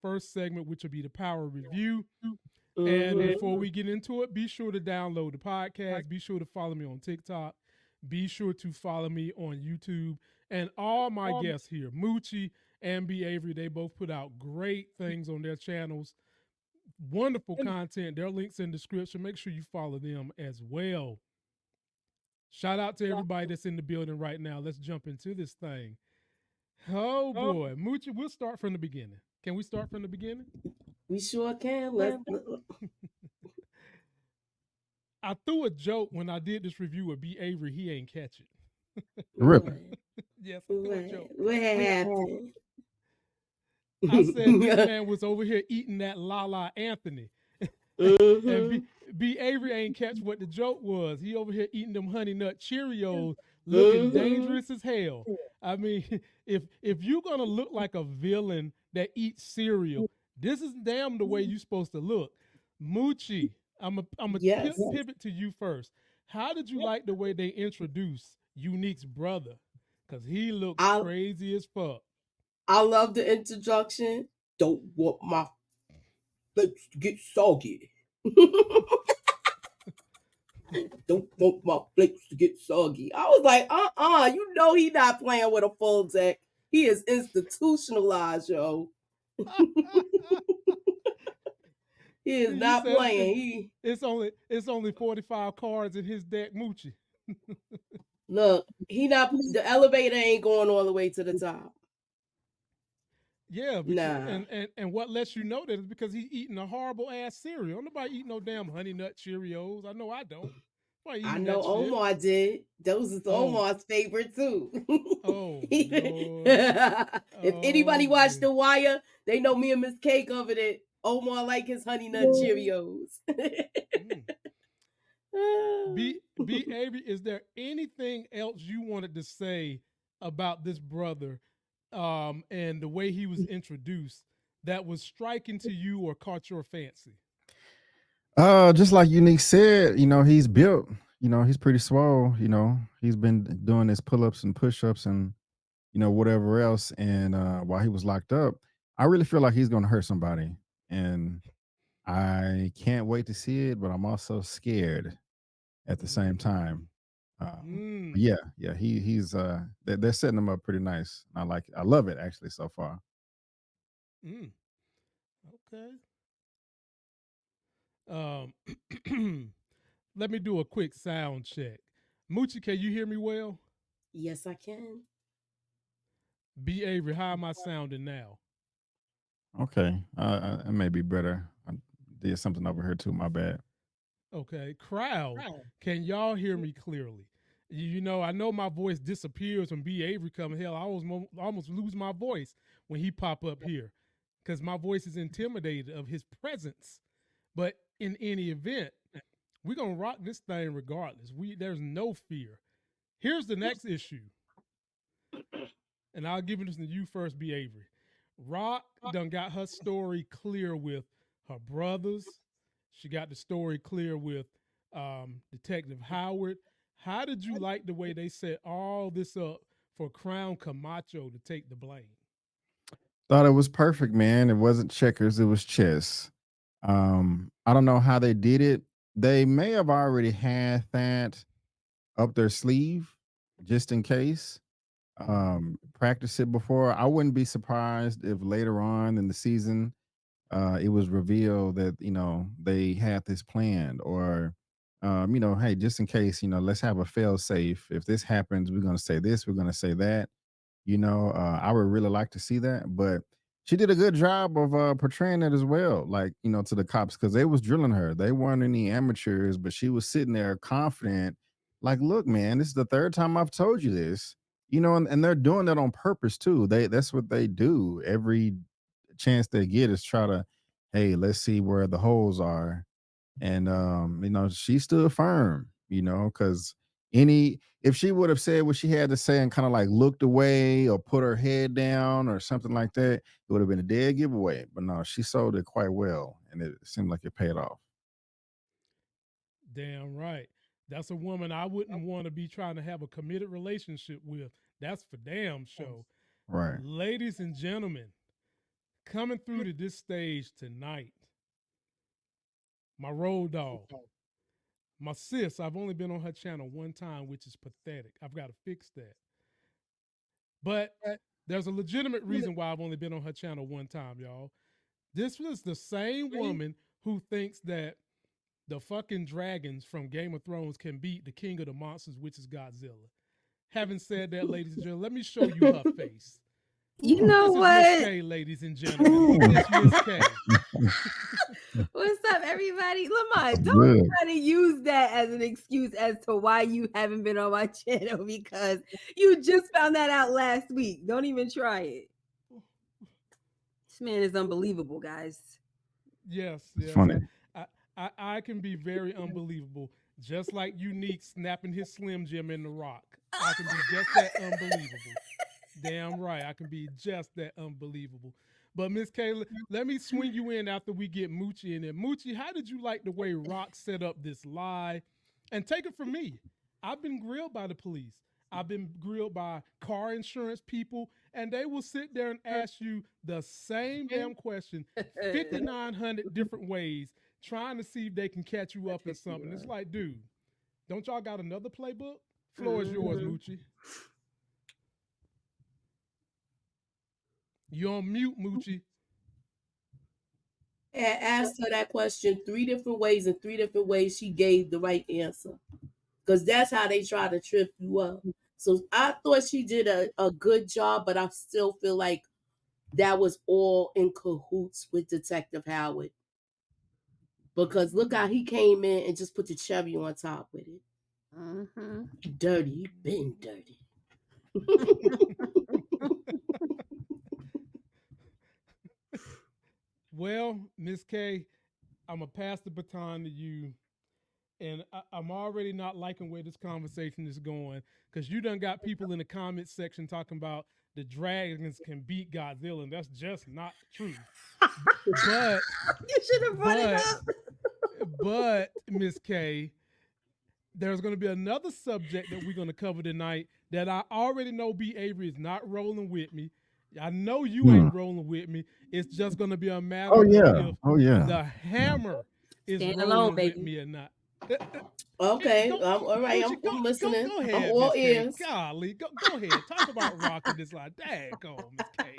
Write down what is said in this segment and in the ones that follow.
first segment, which will be the power review. And Mm-hmm. before we get into it, be sure to download the podcast. Be sure to follow me on TikTok. Be sure to follow me on YouTube. And all my guests here, Moochie and B. Avery, they both put out great things on their channels. Wonderful content. Their links in the description. Make sure you follow them as well. Shout out to everybody that's in the building right now. Let's jump into this thing. Oh boy, Moochie, we'll start from the beginning. Can we start from the beginning? We sure can. I threw a joke when I did this review with B. Avery. He ain't catch it. Really? Yes, I threw a joke. What happened? I said this man was over here eating that Lala Anthony. And B. Avery ain't catch what the joke was. He over here eating them Honey Nut Cheerios, looking dangerous as hell. I mean, if you're gonna look like a villain that eats cereal, this is damn the way you're supposed to look. Moochie, I'm a pivot to you first. How did you like the way they introduced Unique's brother? Because he looks crazy as fuck. I love the introduction. Don't want my lips to get soggy. Don't want my lips to get soggy. I was like, you know he not playing with a full deck. He is institutionalized, yo. He is not playing. It's only 45 cards in his deck, Moochie. Look, the elevator ain't going all the way to the top. Yeah, because, and what lets you know that is because he's eating a horrible ass cereal. Nobody eat no damn Honey Nut Cheerios. I know I don't. I know Omar did. Those is Omar's favorite too. If anybody watched The Wire, they know me and Miss K covered it. Omar like his Honey Nut Cheerios. B. Avery, is there anything else you wanted to say about this brother and the way he was introduced that was striking to you or caught your fancy? Just like Unique said, he's built, he's pretty swole, he's been doing his pull-ups and push-ups and, whatever else. And while he was locked up, I really feel like he's going to hurt somebody. And I can't wait to see it, but I'm also scared at the same time. Yeah, he's they're setting him up pretty nice. I love it actually so far. Okay. Let me do a quick sound check. Moochie, can you hear me well? Yes, I can. B. Avery, how am I sounding now? Okay, it may be better. I did something over here too. My bad. Okay, crowd, can y'all hear me clearly? I know my voice disappears when B. Avery comes. Hell, I almost lose my voice when he pop up here because my voice is intimidated of his presence. But in any event, we're going to rock this thing regardless. There's no fear. Here's the next issue. And I'll give it to you first, B. Avery. Rock done got her story clear with her brothers. She got the story clear with Detective Howard. How did you like the way they set all this up for Crown Camacho to take the blame? Thought it was perfect, man. It wasn't checkers, it was chess. I don't know how they did it. They may have already had that up their sleeve just in case. Practice it before. I wouldn't be surprised if later on in the season it was revealed that they had this planned, or hey, just in case, let's have a fail safe. If this happens, we're gonna say this, we're gonna say that. I would really like to see that, but she did a good job of portraying it as well, like, to the cops, because they was drilling her. They weren't any amateurs, but she was sitting there confident, like, look, man, this is the third time I've told you this, and they're doing that on purpose too. That's what they do. Every chance they get is try to, hey, let's see where the holes are. And she stood firm, because if she would have said what she had to say and kind of like looked away or put her head down or something like that, it would have been a dead giveaway. But no, she sold it quite well, and it seemed like it paid off. Damn right. That's a woman I wouldn't want to be trying to have a committed relationship with. That's for damn sure. Right. Ladies and gentlemen, Coming through to this stage tonight, my road dog, my sis. I've only been on her channel one time, which is pathetic. I've got to fix that. But there's a legitimate reason why I've only been on her channel one time, y'all. This was the same woman who thinks that the fucking dragons from Game of Thrones can beat the king of the monsters, which is Godzilla. Having said that, ladies and gentlemen, let me show you her face. You know this what? Is Miss K, ladies and gentlemen. This is Miss K. What's up, everybody? Lamont, don't try to use that as an excuse as to why you haven't been on my channel, because you just found that out last week. Don't even try it. This man is unbelievable, guys. Yes. Funny. I can be very unbelievable, just like Unique snapping his Slim Jim in the Rock. I can be just that unbelievable. Damn right, I can be just that unbelievable. But Miss Kayla, let me swing you in after we get Moochie in there. Moochie, how did you like the way Rock set up this lie? And take it from me, I've been grilled by the police. I've been grilled by car insurance people, and they will sit there and ask you the same damn question 5,900 different ways, trying to see if they can catch you up in something. It's like, dude, don't y'all got another playbook? Floor is yours, Moochie. You're on mute, Moochie. And asked her that question 3 different ways, and 3 different ways she gave the right answer. Because that's how they try to trip you up. So I thought she did a good job, but I still feel like that was all in cahoots with Detective Howard. Because look how he came in and just put the cherry on top with it. Mm-hmm. Dirty, been dirty. Well, Miss K, I'm going to pass the baton to you. And I'm already not liking where this conversation is going, because you done got people in the comments section talking about the dragons can beat Godzilla, and that's just not true. But you should have brought it up. But Miss K, there's going to be another subject that we're going to cover tonight that I already know B. Avery is not rolling with me. I know you ain't rolling with me. It's just going to be a matter of if the hammer is rolling with me or not. Okay, all right. I'm listening. Go ahead, I'm all ears. Golly, go ahead. Talk about rocking this lie. Daggone, Miss K.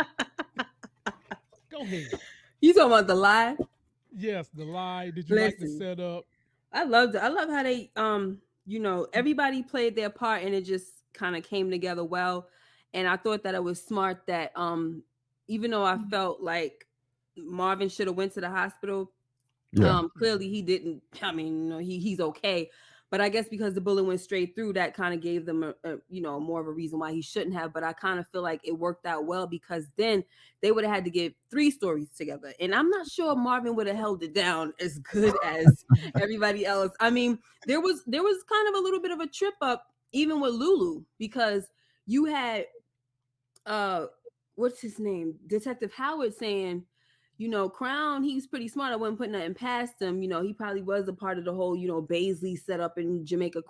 Go ahead. You talking about the lie? Yes, the lie. Did you like the setup? I loved it. I love how they, everybody played their part, and it just kind of came together well. And I thought that it was smart that, even though I felt like Marvin should have went to the hospital. Yeah. Clearly he didn't. I mean, he's okay, but I guess because the bullet went straight through, that kind of gave them a more of a reason why he shouldn't have. But I kind of feel like it worked out well, because then they would have had to get 3 stories together, and I'm not sure Marvin would have held it down as good as everybody else. I mean, there was kind of a little bit of a trip up even with Lulu, because you had what's his name, Detective Howard saying, Crown, he's pretty smart. I wasn't putting nothing past him. He probably was a part of the whole, Baisley set up in Jamaica,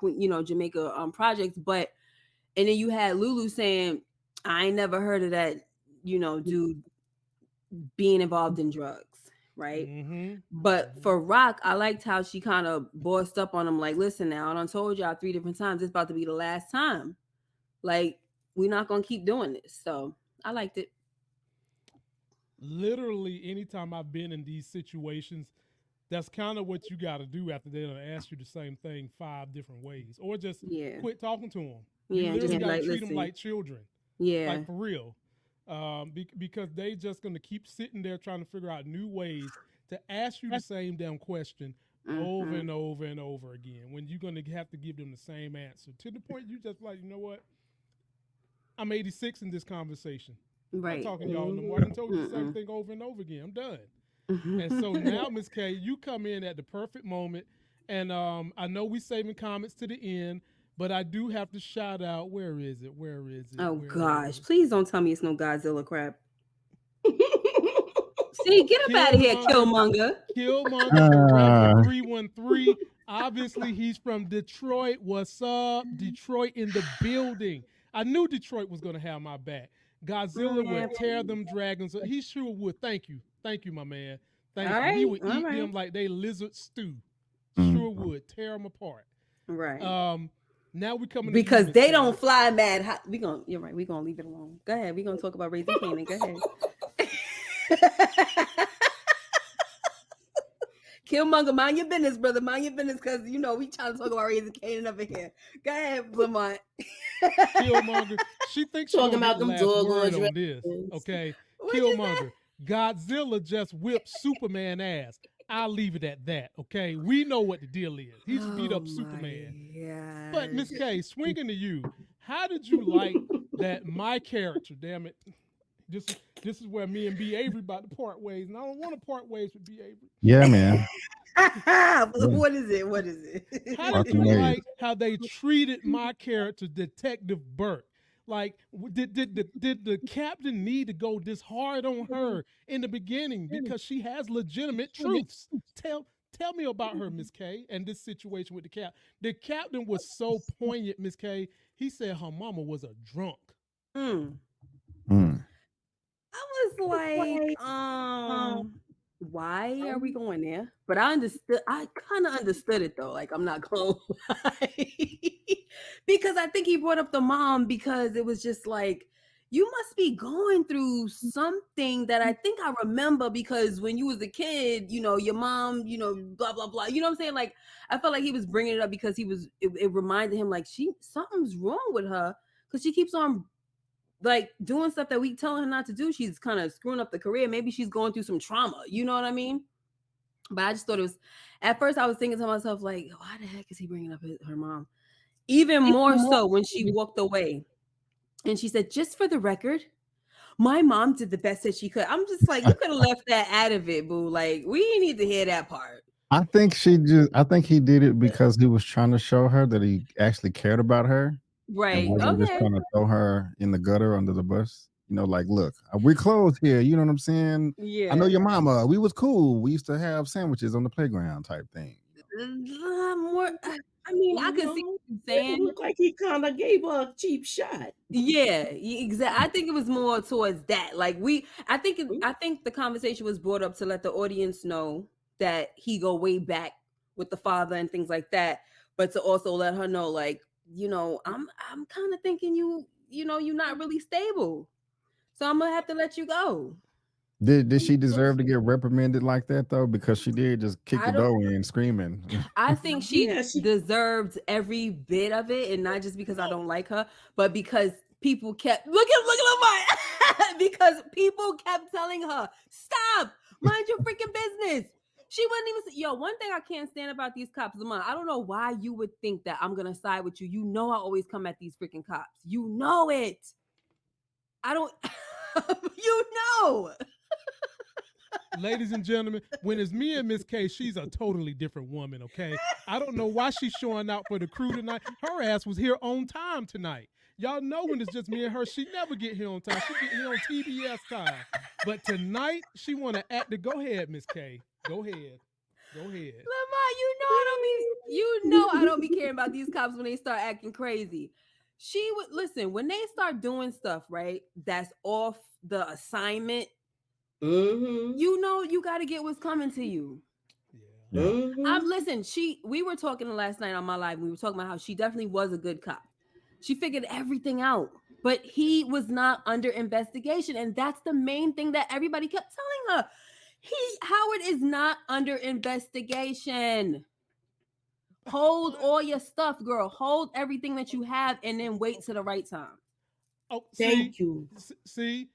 projects. But, and then you had Lulu saying, I ain't never heard of that, dude being involved in drugs. Right. Mm-hmm. But for Rock, I liked how she kind of bossed up on him. Like, listen now, I done told y'all 3 different times, it's about to be the last time. Like, we're not going to keep doing this. So I liked it. Literally, anytime I've been in these situations, that's kind of what you got to do after they'll ask you the same thing 5 different ways, or just quit talking to them. You literally got to treat them like children. Yeah, like for real, because they just going to keep sitting there trying to figure out new ways to ask you the same damn question over and over and over again. When you're going to have to give them the same answer, to the point you just like, you know what? I'm 86 in this conversation. Right. I'm talking to y'all no more. I done told you the same thing over and over again. I'm done. And so now, Ms. K, you come in at the perfect moment. And I know we saving comments to the end, but I do have to shout out, where is it? Oh, gosh. Please don't tell me it's no Godzilla crap. See, get up out of here, Killmonger. Killmonger 313. Obviously, he's from Detroit. What's up? Detroit in the building. I knew Detroit was going to have my back. Godzilla would tear them dragons. He sure would. Thank you, my man. Thank you. Right, He would all eat right. them like they lizard stew. Mm. Sure would tear them apart. Right. Now we coming Because to you, they Miss K. don't fly mad hot. You're right. We're gonna leave it alone. Go ahead. We're gonna talk about raising Kanan. Go ahead. Killmonger, mind your business, brother. Mind your business, because we trying to talk about raising Kanan over here. Go ahead, Lamont. Killmonger. She thinks she's Talking gonna about get the them last word doggone on this. Okay. What'd you say? Killmonger. Godzilla just whipped Superman ass. I'll leave it at that. Okay. We know what the deal is. He just beat up Superman. Yeah. But Miss K, swinging to you, how did you like that my character, damn it? This is where me and B. Avery about to part ways, and I don't want to part ways with B. Avery. Yeah, man. What is it? What is it? How did you like how they treated my character, Detective Burke? Like, did the captain need to go this hard on her in the beginning because she has legitimate truths? Tell me about her, Miss K, and this situation with the captain. The captain was so poignant, Miss K. He said her mama was a drunk. Mm. I was like, why are we going there? But I kind of understood it though. Like, I'm not gonna lie. Because I think he brought up the mom because it was just like, you must be going through something that I think I remember because when you was a kid, your mom, blah, blah, blah. You know what I'm saying? Like, I felt like he was bringing it up because it reminded him like something's wrong with her because she keeps on like doing stuff that we telling her not to do. She's kind of screwing up the career. Maybe she's going through some trauma. You know what I mean? But I just thought it was, at first I was thinking to myself, like, why the heck is he bringing up her mom? Even more so when she walked away and she said, just for the record, my mom did the best that she could. I'm just like, you could have left that out of it, boo. Like, we didn't need to hear that part. I think he did it because he was trying to show her that he actually cared about her. Right. And wasn't just trying to throw her in the gutter under the bus. Like, look, we're close here. You know what I'm saying? Yeah. I know your mama. We was cool. We used to have sandwiches on the playground type thing. I mean, I could see what you're saying. It looked like he kind of gave her a cheap shot. Yeah, exactly. I think it was more towards that. Like I think the conversation was brought up to let the audience know that he go way back with the father and things like that, but to also let her know, like, I'm kind of thinking you're not really stable, so I'm gonna have to let you go. Did she deserve to get reprimanded like that though? Because she did just kick the door in screaming. I think she deserved every bit of it, and not just because I don't like her, but because people kept look at Lamont because people kept telling her, stop, mind your freaking business. She wouldn't even one thing I can't stand about these cops, Lamont, I don't know why you would think that I'm gonna side with you. I always come at these freaking cops. You know it. I don't Ladies and gentlemen, when it's me and Miss K, she's a totally different woman, okay? I don't know why she's showing out for the crew tonight. Her ass was here on time tonight. Y'all know when it's just me and her, she never get here on time. She get here on TBS time. But tonight, she want to act. Go ahead, Miss K. Go ahead. Lamont, I don't be caring about these cops when they start acting crazy. She would listen when they start doing stuff, right? That's off the assignment. Mm-hmm. You got to get what's coming to you. Yeah. Mm-hmm. Listen, we were talking last night on my live. We were talking about how she definitely was a good cop. She figured everything out, but he was not under investigation. And that's the main thing that everybody kept telling her. Howard is not under investigation. Hold all your stuff, girl. Hold everything that you have and then wait till the right time. Oh, thank you. See.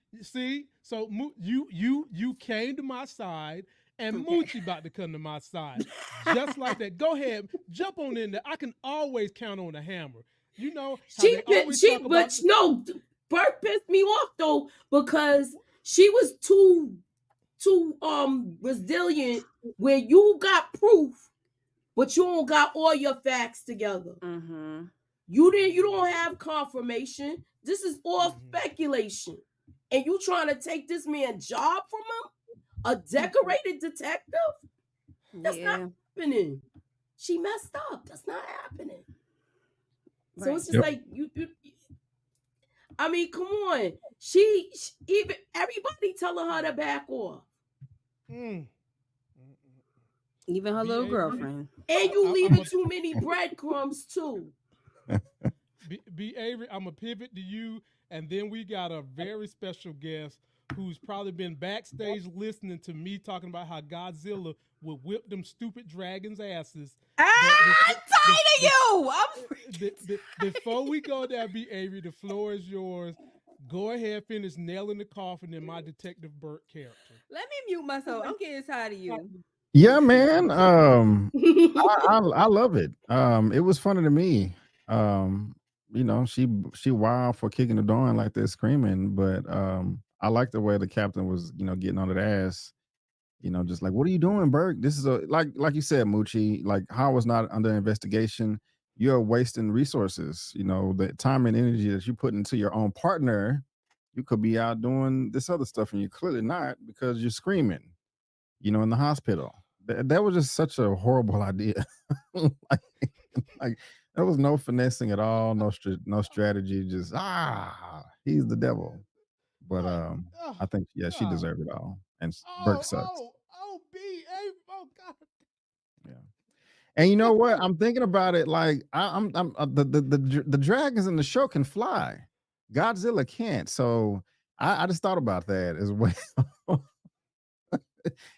So you came to my side, and Moochie about to come to my side, just like that. Go ahead, jump on in there. I can always count on a hammer. Burke pissed me off though because she was too resilient. Where you got proof, but you don't got all your facts together. Mm-hmm. You don't have confirmation. This is all speculation. And you trying to take this man's job from him? A decorated detective? That's not happening. She messed up. That's not happening. Right. So it's just like I mean, come on. She even everybody telling her to back off. Even her little girlfriend. And you leaving too many breadcrumbs too. Be Avery, I'm gonna pivot to you, and then we got a very special guest who's probably been backstage listening to me talking about how Godzilla would whip them stupid dragons' asses. I'm tired of you. Before we go there, Be Avery, the floor is yours. Go ahead, finish nailing the coffin in my Detective Burke character. Let me mute myself. I'm getting tired of you. Yeah, man. I love it. It was funny to me. You know, she wild for kicking the door in like that, screaming. But I like the way the captain was, you know, getting on that ass. You know, just like, what are you doing, Burke? This is like you said, Moochie. Like, Howard's not under investigation. You're wasting resources. You know, the time and energy that you put into your own partner, you could be out doing this other stuff, and you're clearly not because you're screaming. You know, in the hospital. That was just such a horrible idea. like there was no finessing at all, no strategy. Just he's the devil. But I think she deserved it all, and Burke sucks. Oh God. Yeah. And you know what? I'm thinking about it. Like I'm the dragons in the show can fly. Godzilla can't. So I just thought about that as well.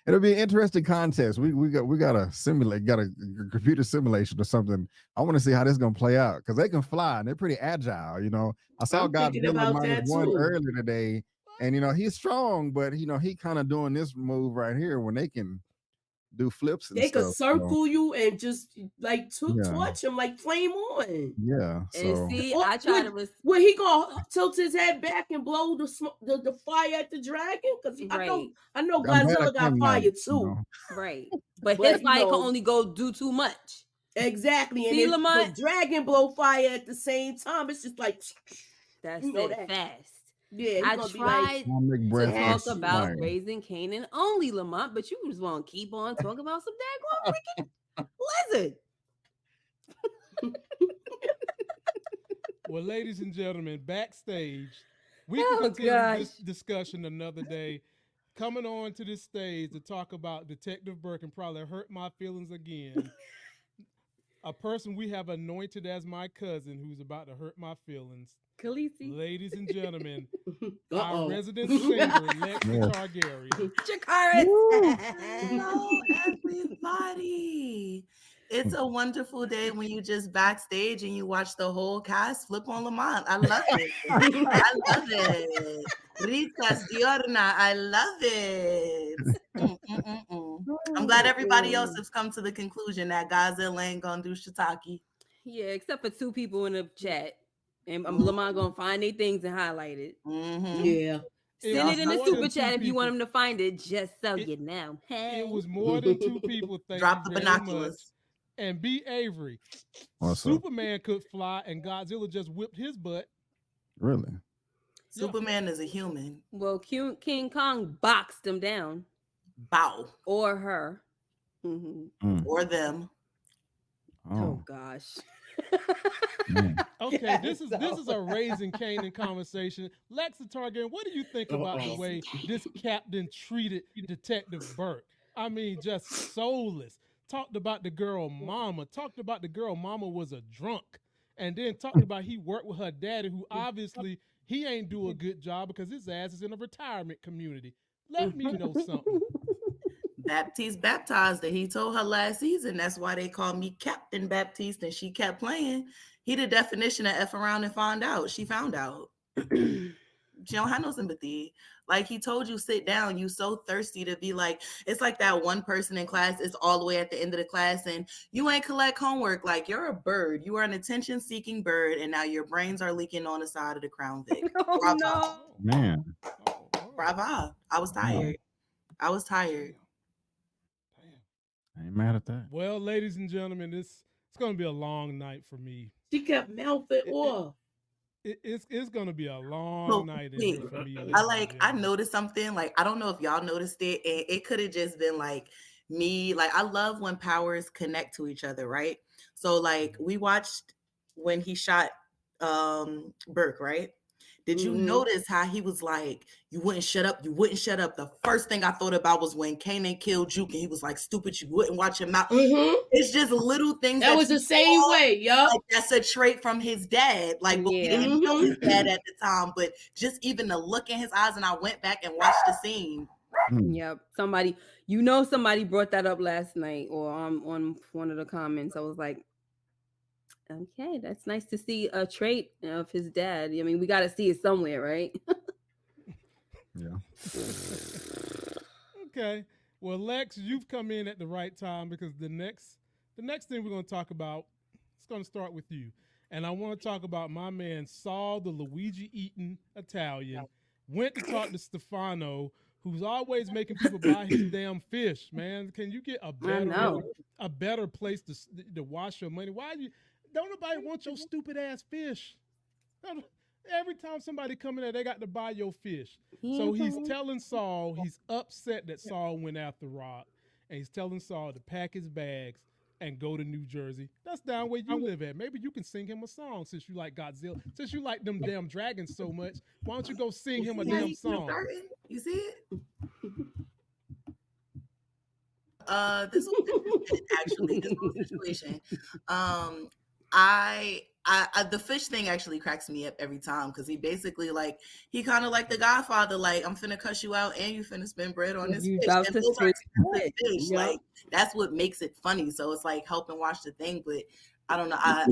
It'll be an interesting contest. We got a computer simulation or something. I want to see how this is gonna play out because they can fly and they're pretty agile. You know, I saw Godzilla -1 earlier today, and you know he's strong, but you know he kind of doing this move right here when they can do flips. And they stuff, could circle you and just like torch him like flame on. Yeah. So and see, I try to. Well, he gonna tilt his head back and blow the fire at the dragon because I know Godzilla got fire too. You know. Right, but his fire can only go do too much. Exactly, see, and Lamont, the dragon blow fire at the same time. It's just like that's it, fast. Yeah, I tried to talk about raising Kanan only, Lamont, but you just want to keep on talking about some daggone freaking lizard. Well, ladies and gentlemen, backstage, we can continue this discussion another day. Coming on to this stage to talk about Detective Burke and probably hurt my feelings again. A person we have anointed as my cousin who's about to hurt my feelings. Khaleesi. Ladies and gentlemen, our resident singer, Lexi Targaryen. Hello, everybody. It's a wonderful day when you just backstage and you watch the whole cast flip on Lamont. I love it. I love it. Ricas Diorna, I love it. I'm glad everybody else has come to the conclusion that Godzilla ain't gonna do shiitake. Yeah, except for 2 people in the chat. And Lamont gonna find their things and highlight it. Yeah. Send it in the super chat if you want him to find it, just so you know. Hey. It was more than 2 people. Drop the binoculars. Much. And B. Avery. Superman could fly and Godzilla just whipped his butt. Really? Superman is a human. Well, King Kong boxed him down. Bow. Or her. Or them. Oh gosh. Okay, this is a raising Kanan conversation. Lexi Targaryen, what do you think about the way this captain treated Detective Burke? I mean, just soulless. Talked about the girl mama. Talked about the girl mama was a drunk. And then talked about he worked with her daddy, who obviously he ain't do a good job because his ass is in a retirement community. Let me know something. Baptiste baptized her. He told her last season, that's why they call me Captain Baptiste, and she kept playing. He the definition of F around and find out. She found out. She don't have no sympathy. Like he told you, sit down. You so thirsty to be like, it's like that one person in class is all the way at the end of the class and you ain't collect homework. Like you're a bird. You are an attention-seeking bird, and now your brains are leaking on the side of the Crown Vic. Oh, no. Man. Bravo. I was tired. I was tired. I ain't mad at that. Well, ladies and gentlemen, it's going to be a long night for me. She kept mouthing off. It's going to be a long night for me. I noticed something. Like, I don't know if y'all noticed it. And it could have just been like me. Like, I love when powers connect to each other, right? So, like, we watched when he shot Burke, right? Did you notice how he was like, you wouldn't shut up, you wouldn't shut up? The first thing I thought about was when Kanan killed Juke and he was like, stupid, you wouldn't watch him out. It's just little things that was the same way, yup. Like, that's a trait from his dad. Like, but we didn't even know his dad at the time, but just even the look in his eyes, and I went back and watched the scene. Yep. Somebody brought that up last night or on one of the comments. I was like, okay, that's nice to see a trait of his dad. I mean, we got to see it somewhere, right? Yeah. Okay. Well, Lex, you've come in at the right time because the next thing we're going to talk about, it's going to start with you. And I want to talk about my man Saul, the Luigi-eating Italian, went to talk to Stefano, who's always making people buy his damn fish, man. Can you get a better place to wash your money? Don't nobody want your stupid ass fish? Every time somebody come in there, they got to buy your fish. So he's telling Saul, he's upset that Saul went after Rock, and he's telling Saul to pack his bags and go to New Jersey. That's down where you live at. Maybe you can sing him a song since you like Godzilla, since you like them damn dragons so much. Why don't you go sing him a damn song? You see it? This whole situation. I the fish thing actually cracks me up every time because he basically he kind of like the Godfather, like, I'm finna cuss you out and you finna spend bread on this fish. And those are fish. Yep. Like, that's what makes it funny. So it's like helping watch the thing, but I don't know. I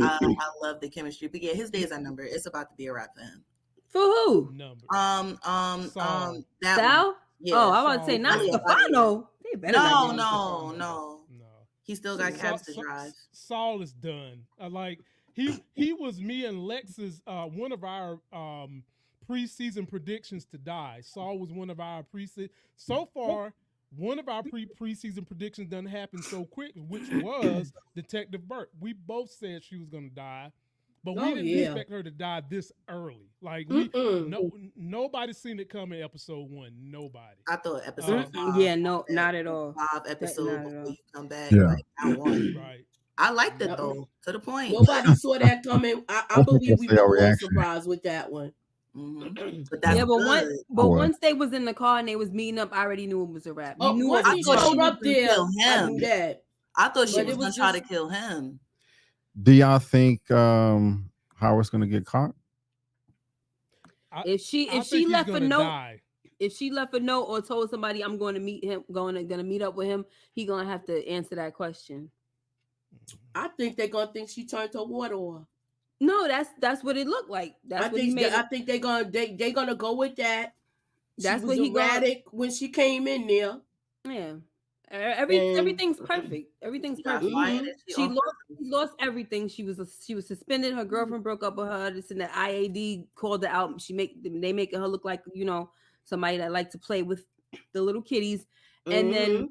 love the chemistry. But yeah, his days are numbered. It's about to be a wrap for him. For who? Sal? Yeah, I was about to say not Stefano. No. He still got cabs to drive. Saul is done. He was me and Lex's one of our preseason predictions to die. Saul was one of our preseason. So far, one of our preseason predictions doesn't happen so quick, which was Detective Burke. We both said she was going to die, but we didn't expect her to die this early. Like, nobody's seen it come in episode 1. Nobody. I thought episode 5. Yeah, no, not at all. 5 episodes before you come back. Yeah. I won. Right. I liked it though, to the point. Nobody saw that coming. I believe we were all surprised with that one. But that's once they was in the car and they was meeting up, I already knew it was a wrap. Once he showed up there, I knew that. I thought she was gonna try to kill him. Do y'all think Howard's gonna get caught? If she left a note, if she left a note or told somebody I'm going to meet him, gonna meet up with him, he gonna have to answer that question. I think they're gonna think she turned her water off. No, that's what it looked like. I think they're gonna go with that. That's what he erratic when she came in there. Yeah. Everything's perfect. Everything's perfect. She lost everything. She was suspended. Her girlfriend broke up with her. This and that. IAD called her out. They making her look like, somebody that like to play with the little kitties. And then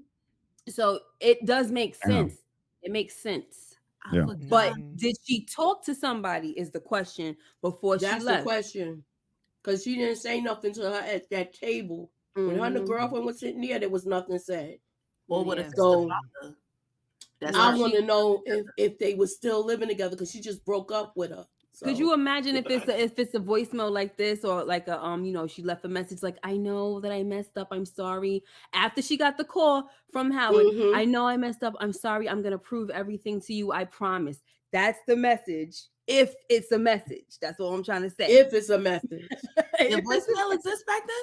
so it does make sense. It makes sense. Yeah. But did she talk to somebody is the question before she left. That's the question. Because she didn't say nothing to her at that table. When her and the girlfriend was sitting there was nothing said. Or what if so I want to know if they were still living together because she just broke up with her. So. Could you imagine if it's a voicemail like this or like a she left a message like, I know that I messed up, I'm sorry. After she got the call from Howard, I know I messed up, I'm sorry, I'm gonna prove everything to you, I promise. That's the message. If it's a message, that's what I'm trying to say. If it's a message. Did voicemail exist back then?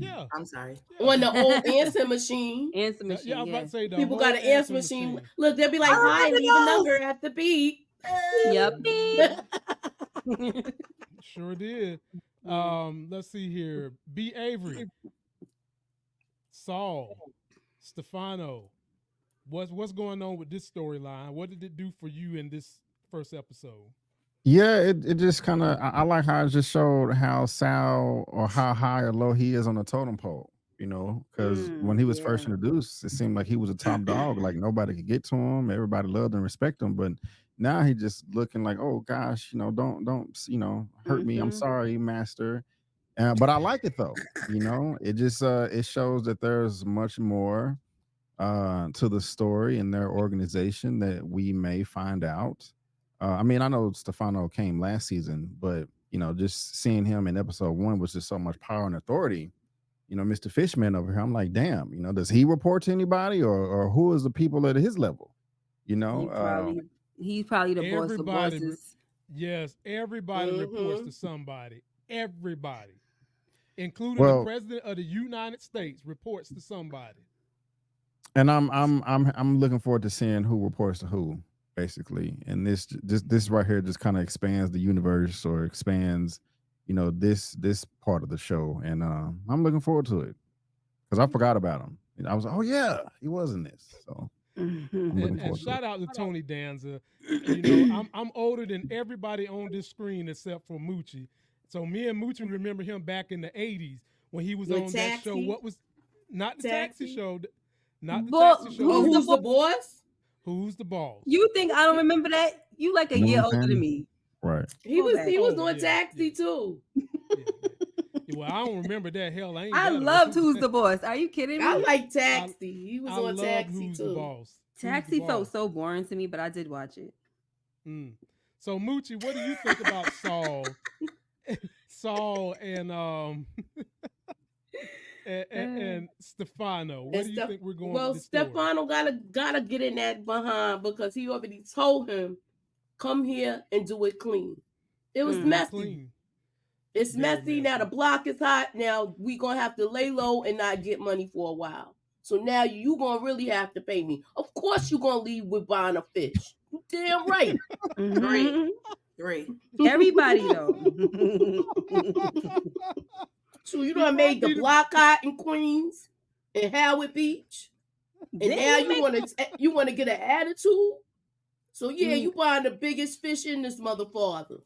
Yeah. I'm sorry. On the old answer machine. Yeah, I was about to say people got an answer machine. Look, they'll be like, hi, leave a number at the beep. Yep. Sure did. Let's see here. B. Avery, Saul, Stefano. What's going on with this storyline? What did it do for you in this first episode? Yeah, it just kind of, I like how it just showed how Sal or how high or low he is on the totem pole, because when he was first introduced, it seemed like he was a top dog, like nobody could get to him, everybody loved and respect him, but now he just looking like, oh gosh, don't hurt me, I'm sorry, master. But I like it though, it just it shows that there's much more to the story in their organization that we may find out I mean, I know Stefano came last season, but just seeing him in episode 1 was just so much power and authority. Mr. Fishman over here, I'm like, damn, does he report to anybody, or who is the people at his level? He's probably the boss of Everybody, bosses. yes, everybody reports to somebody. Everybody, including the Well, president of the United States, reports to somebody. and I'm looking forward to seeing who reports to who, basically. And this right here just kind of expands the universe, or expands, this part of the show. And I'm looking forward to it, because I forgot about him. I was, oh yeah, he was in this. So I'm looking And forward to shout it. out to Tony Danza. I'm older than everybody on this screen except for Moochie. So me and Moochie remember him back in the 80s when he was With on that show. Taxi? What was not the taxi Taxi? show? Not the But taxi show. Oh, Who's who's the the boss? Who's the boss? You think I don't remember that? You like a You know year what I'm older than saying? me. Right. He was Okay. on Oh, Taxi yeah. too. Yeah. Well, I don't remember that. Hell, I ain't. I got it. loved Who's the Boss. Are you kidding me? I like Taxi. He was I on love Taxi Who's the too. Boss. Who's the Taxi felt Boss? so boring to me, but I did watch it. So Moochie, what do you think about Saul? Saul and and Stefano. What do you think we're going? Well, with this story? Stefano gotta get in that behind, because he already told him, "Come here and do it clean." It was messy. Clean. It's Very messy. Now the block is hot. Now we gonna have to lay low and not get money for a while. So now you gonna really have to pay me. Of course you gonna leave with buying a fish. You damn right. Mhm. Three. Everybody though. So you done made the block hot in Queens and Howard Beach, and Didn't now he you wanna get an attitude. So yeah, Mm. you buying the biggest fish in this motherfather.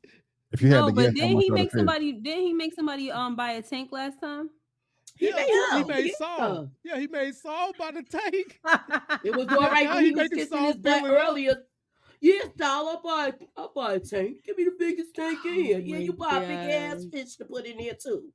If you had No, to but guess, how didn't much he are the make fish? somebody? Didn't he make somebody buy a tank last time? He Yeah, made he help. made Yeah. Saul. Yeah, he made Saul by the tank. It was all right Now when he he was making kissing Saul his butt fill it up. earlier. Yes, doll, I'll buy a tank. Give me the biggest tank in here. Oh Yeah, my you buy a big ass gosh. fish to put in there too.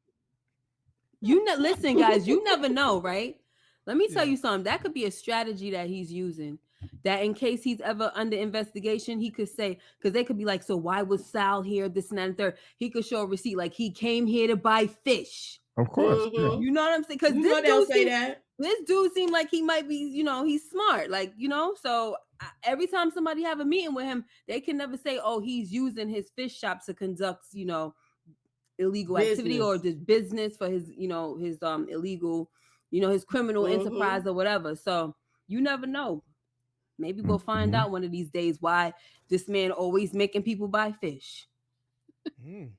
Listen, guys. You never know, right? Let me tell Yeah. you something. That could be a strategy that he's using. That in case he's ever under investigation, he could say, because they could be like, so why was Sal here? This and that and third. He could show a receipt like he came here to buy fish. Of course. Yeah. Mhm. You know what I'm saying? Because You know they'll say that. this dude seemed like he might be, he's smart. Like, so every time somebody have a meeting with him, they can never say, oh, he's using his fish shop to conduct, illegal activity or Business. just business for his, his illegal, his criminal Mhm. enterprise or whatever. So you never know. Maybe we'll find out one of these days why this man always making people buy fish. Mm.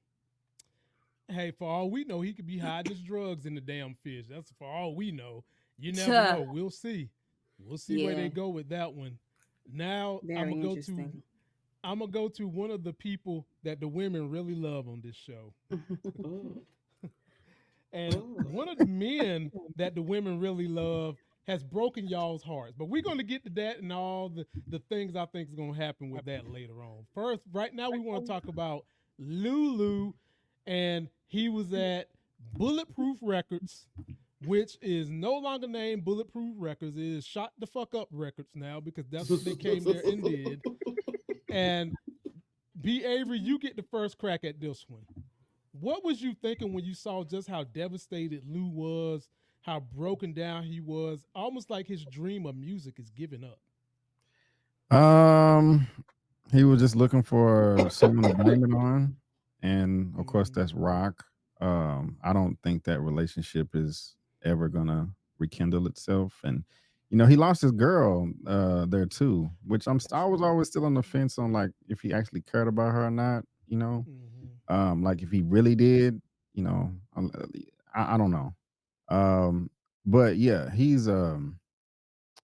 Hey, for all we know, he could be hiding his drugs in the damn fish. That's for all we know. You never know. We'll see. We'll see where they Yeah. go with that one. Now Very I'm interesting. gonna go to one of the people that the women really love on this show. And one of the men that the women really love has broken y'all's hearts. But we're going to get to that and all the things I think is going to happen with that later on. First, right now we want to talk about Lulu, and he was at Bulletproof Records, which is no longer named Bulletproof Records. It is Shot the Fuck Up Records now, because that's what they came there and did. And B. Avery, you get the first crack at this one. What was you thinking when you saw just how devastated Lou was, how broken down he was, almost like his dream of music is giving up? He was just looking for someone to blame it on, and of course that's Rock. I don't think that relationship is ever gonna rekindle itself, and he lost his girl there too, which I was always still on the fence on, like, if he actually cared about her or not. Like if he really did, I don't know. But yeah, he's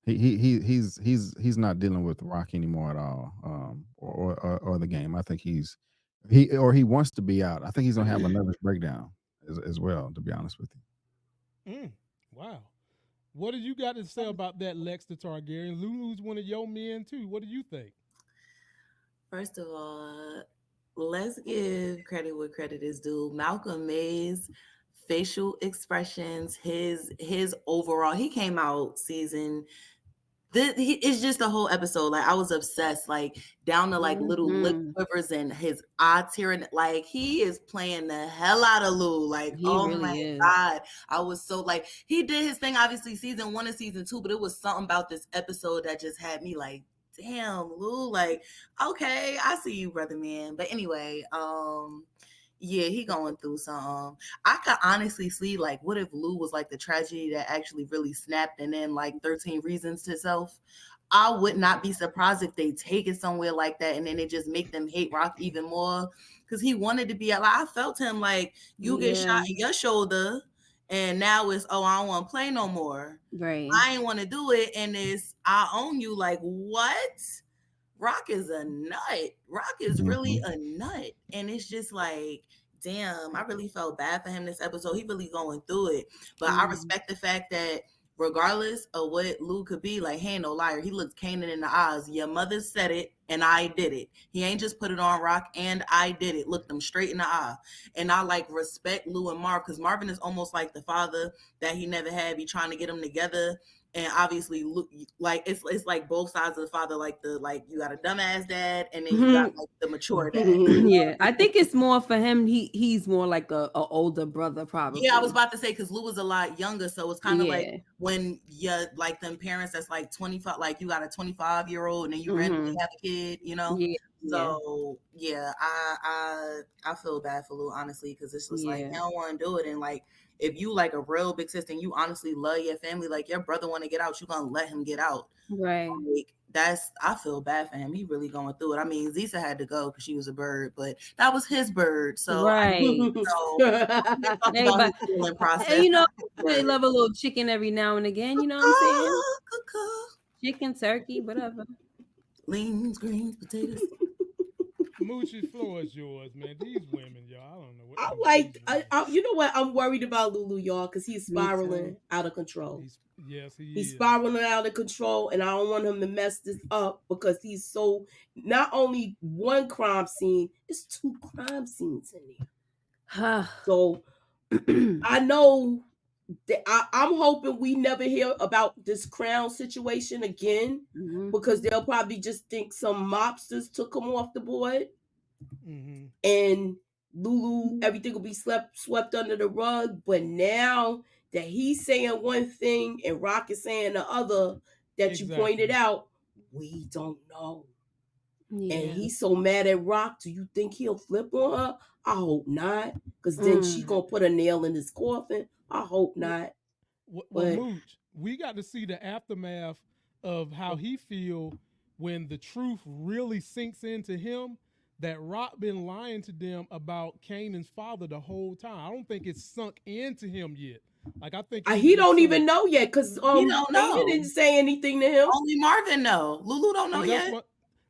he's not dealing with Rock anymore at all, or the game. I think he wants to be out. I think he's gonna have a nervous breakdown as well, to be honest with you. Wow. What do you got to say about that, Lex the Targaryen? Lulu's one of your men too. What do you think? First of all, let's give credit where credit is due. Malcolm May's facial expressions, his overall, he came out season It's just the whole episode. Like, I was obsessed, like down to like little lip quivers and his eye tearing. Like, he is playing the hell out of Lou. Like, He oh really my is. God. I was so like, he did his thing, obviously, season 1 and season 2, but it was something about this episode that just had me like, damn, Lou, like, okay, I see you, brother man. But anyway, yeah, he going through some. I could honestly see, like, what if Lou was like the tragedy that actually really snapped and then like 13 Reasons to Self? I would not be surprised if they take it somewhere like that and then it just make them hate Rock even more. Because he wanted to be like, I felt him like, you get shot in your shoulder and now it's, oh, I don't want to play no more. Right. I ain't want to do it. And it's, I own you. Like, what? Rock is a nut. Rock is really a nut. And it's just like, damn, I really felt bad for him this episode. He really going through it. But I respect the fact that regardless of what Lou could be, like, he ain't no liar. He looks Kanan in the eyes. Your mother said it and I did it. He ain't just put it on Rock and I did it. Looked them straight in the eye. And I like respect Lou and Marv because Marvin is almost like the father that he never had. Be trying to get them together. And obviously, look, like it's like both sides of the father. Like you got a dumbass dad, and then you got like the mature dad. Yeah, I think it's more for him. He's more like a older brother, probably. Yeah, I was about to say because Lou was a lot younger, so it's kind of like when you like them parents that's like 25, like you got a 25-year-old, and then you randomly have a kid, you know. Yeah. So yeah, I feel bad for Lou honestly because it's just like I don't want to do it, and like. If you like a real big sister and you honestly love your family, like your brother want to get out, you gonna let him get out. Right. Like, I feel bad for him. He really going through it. I mean, Zisa had to go because she was a bird, but that was his bird. So right. Process. And, you know, they love a little chicken every now and again. You know what I'm saying? Chicken, turkey, whatever. Leans, greens, potatoes. Moochie, floor is yours, man. These women, y'all, I don't know what. I you know what? I'm worried about Lulu, y'all, because he's spiraling out of control. He's spiraling out of control, and I don't want him to mess this up because he's so not only one crime scene, it's 2 crime scenes in there. So I know that I'm hoping we never hear about this Crown situation again because they'll probably just think some mobsters took him off the board and Lulu, everything will be swept under the rug. But now that he's saying one thing and Rock is saying the other that you pointed out, we don't know. Yeah. And he's so mad at Rock. Do you think he'll flip on her? I hope not, because then she's gonna put a nail in his coffin. I hope not. Well, Mooch, we got to see the aftermath of how he feel when the truth really sinks into him that Rock been lying to them about Kanan's father the whole time. I don't think it's sunk into him yet. Like I think he don't even know yet because he didn't say anything to him. Only Marvin know. Lulu don't know yet.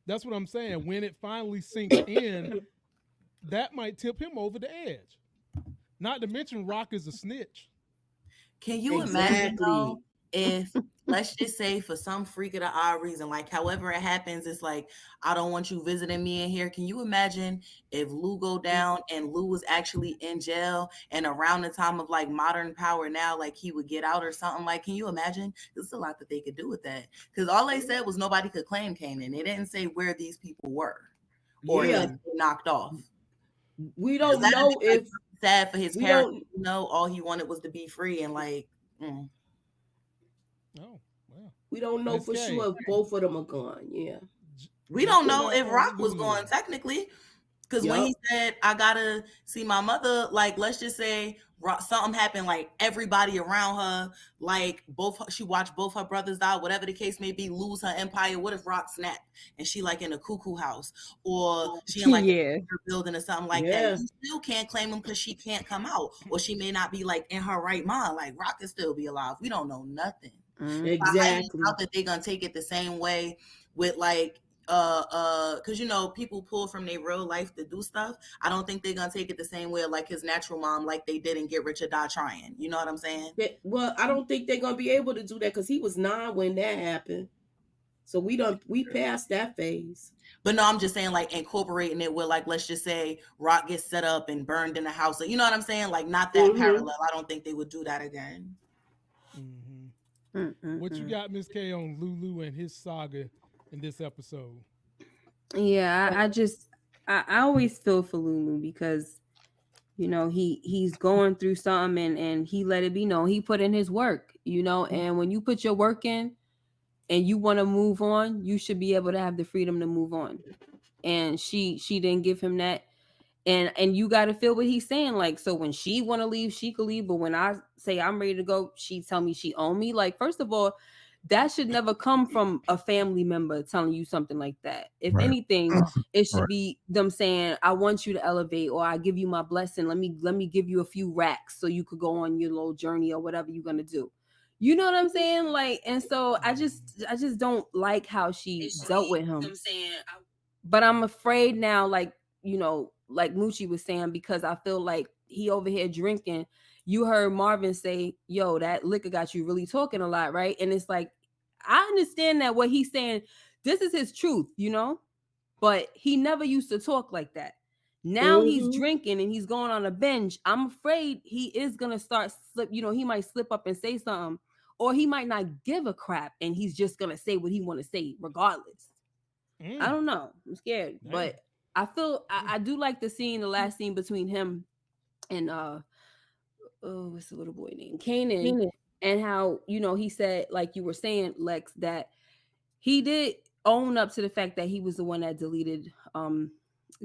That's what I'm saying. When it finally sinks in, that might tip him over the edge. Not to mention Rock is a snitch. Can you imagine though, if let's just say for some freak of the odd reason, like however it happens, it's like I don't want you visiting me in here. Can you imagine if Lou go down and Lou was actually in jail and around the time of like modern power now, like he would get out or something? Like, can you imagine? There's a lot that they could do with that because all they said was nobody could claim Kanan. They didn't say where these people were or if they knocked off. We don't know if sad for his parents. You know, all he wanted was to be free and like. Oh, well. We don't know for sure if both of them are gone. Yeah. We don't know if Rock was gone technically. Because when he said, I gotta see my mother, like, let's just say something happened, like everybody around her, like she watched both her brothers die, whatever the case may be, lose her empire. What if Rock snapped and she like in a cuckoo house or she in like a building or something like that? You still can't claim him because she can't come out or she may not be like in her right mind. Like Rock can still be alive. We don't know nothing. Exactly. I doubt that they're gonna take it the same way with like because you know people pull from their real life to do stuff. I don't think they're gonna take it the same way like his natural mom, like they did in Get Rich or Die Trying. You know what I'm saying? Well, I don't think they're gonna be able to do that because he was 9 when that happened. So we passed that phase. But no, I'm just saying like incorporating it with like let's just say Rock gets set up and burned in the house. You know what I'm saying? Like not that parallel. I don't think they would do that again. What you got, Miss K, on Lulu and his saga in this episode? Yeah, I always feel for Lulu because he's going through something and he let it be known. He put in his work, and when you put your work in and you want to move on, you should be able to have the freedom to move on. And she didn't give him that. And you got to feel what he's saying. Like, so when she want to leave, she could leave. But when I say I'm ready to go, she tell me she own me. Like, first of all, that should never come from a family member telling you something like that. If anything, it should be them saying, I want you to elevate, or I give you my blessing. Let me give you a few racks so you could go on your little journey or whatever you're going to do. You know what I'm saying? Like, and so I just don't like how she dealt with him. But I'm afraid now, like Moochie was saying, because I feel like he over here drinking. You heard Marvin say, yo, that liquor got you really talking a lot, right? And it's like, I understand that what he's saying, this is his truth, but he never used to talk like that. Now he's drinking and he's going on a binge. I'm afraid he is going to start slip, he might slip up and say something, or he might not give a crap and he's just going to say what he want to say regardless. I don't know. I'm scared, but I feel I do like the last scene between him and what's the little boy named Kanan, and how he said, like you were saying, Lex, that he did own up to the fact that he was the one that deleted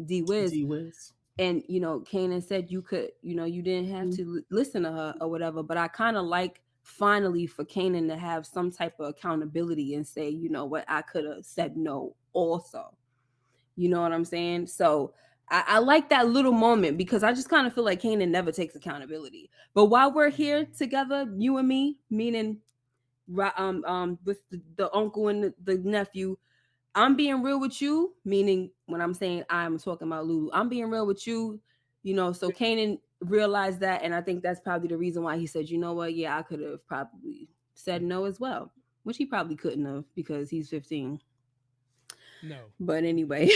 D-Wiz. And Kanan said you could, you didn't have to listen to her or whatever. But I kind of like finally for Kanan to have some type of accountability and say, you know what, I could have said no also. You know what I'm saying? So I like that little moment because I just kind of feel like Kanan never takes accountability. But while we're here together, you and me, meaning with the uncle and the nephew, I'm being real with you, meaning when I'm saying I'm talking about Lulu, I'm being real with you, so Kanan realized that, and I think that's probably the reason why he said, you know what, yeah, I could have probably said no as well, which he probably couldn't have because he's 15. No. But anyway.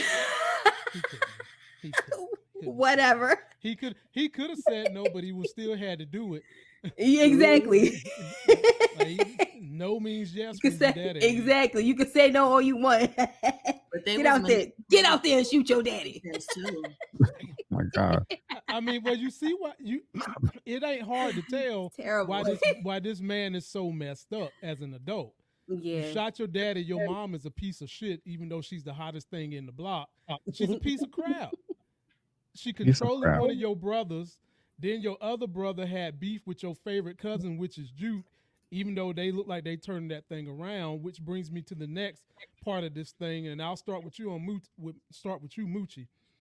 He couldn't. Whatever. He could have said no, but he would still had to do it. Exactly. No means yes. You could say, exactly. You could say no all you want. But get out there. Get out there and shoot your daddy. Oh my God. I mean, well, you see what it ain't hard to tell why this man is so messed up as an adult. Yeah. You shot your daddy. Your mom is a piece of shit, even though she's the hottest thing in the block. She's a piece of crap. She controlling one of your brothers. Then your other brother had beef with your favorite cousin, which is Juke, even though they look like they turned that thing around, which brings me to the next part of this thing. And I'll start with you Moochie.